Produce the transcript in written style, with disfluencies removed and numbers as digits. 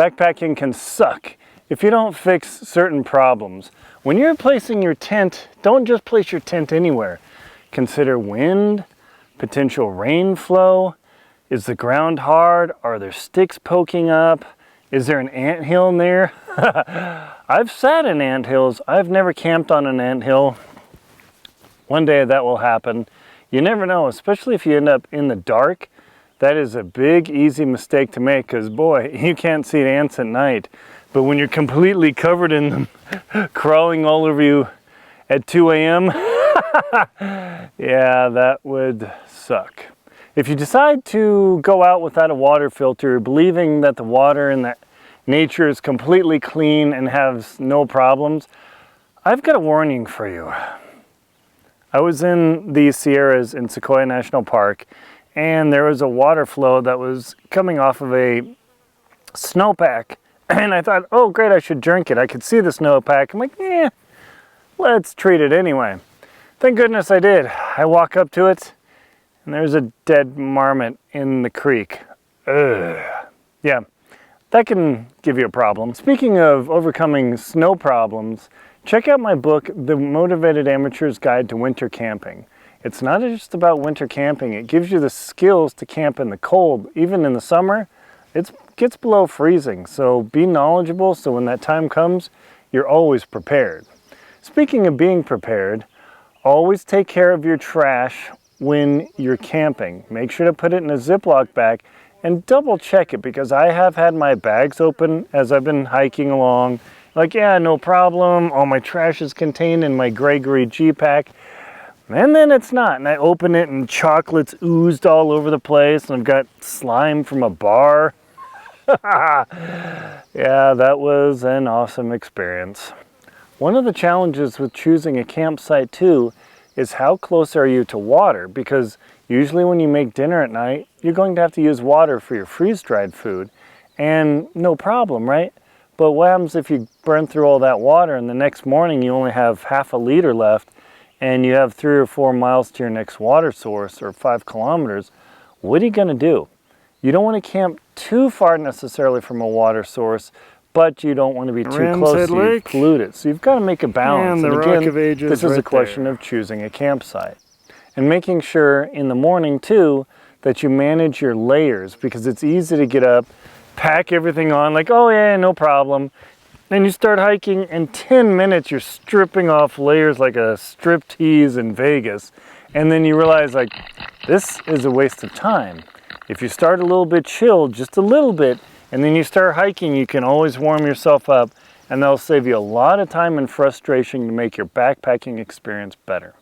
Backpacking can suck if you don't fix certain problems. When you're placing your tent, don't just place your tent anywhere. Consider wind, potential rain flow. Is the ground hard? Are there sticks poking up? Is there an anthill near? I've sat in anthills. I've never camped on an anthill. One day that will happen. You never know, especially if you end up in the dark. That is a big, easy mistake to make because, boy, you can't see ants at night. But when you're completely covered in them, crawling all over you at 2 a.m., yeah, that would suck. If you decide to go out without a water filter, believing that the water in the nature is completely clean and has no problems, I've got a warning for you. I was in the Sierras in Sequoia National Park, and there was a water flow that was coming off of a snowpack. And I thought, oh great, I should drink it. I could see the snowpack. I'm like, let's treat it anyway. Thank goodness I did. I walk up to it, and there's a dead marmot in the creek. Ugh. Yeah, that can give you a problem. Speaking of overcoming snow problems, check out my book, The Motivated Amateur's Guide to Winter Camping. It's not just about winter camping. It gives you the skills to camp in the cold. Even in the summer, it gets below freezing. So be knowledgeable so when that time comes, you're always prepared. Speaking of being prepared, always take care of your trash when you're camping. Make sure to put it in a Ziploc bag and double check it because I have had my bags open as I've been hiking along. Like, yeah, no problem. All my trash is contained in my Gregory G-Pack. And then it's not. And I open it and chocolate's oozed all over the place. And I've got slime from a bar. Yeah, that was an awesome experience. One of the challenges with choosing a campsite too is how close are you to water? Because usually when you make dinner at night, you're going to have to use water for your freeze-dried food. And no problem, right? But what happens if you burn through all that water and the next morning you only have half a liter left and you have 3 or 4 miles to your next water source or 5 kilometers? What are you going to do? You don't want to camp too far necessarily from a water source, but you don't want to be too close to be polluted. So you've got to make a balance. And again, this is a question of choosing a campsite. And making sure in the morning too that you manage your layers because it's easy to get up, pack everything on like, oh yeah, no problem. Then you start hiking, in 10 minutes you're stripping off layers like a striptease in Vegas. And then you realize like, this is a waste of time. If you start a little bit chilled, just a little bit, and then you start hiking, you can always warm yourself up, and that'll save you a lot of time and frustration to make your backpacking experience better.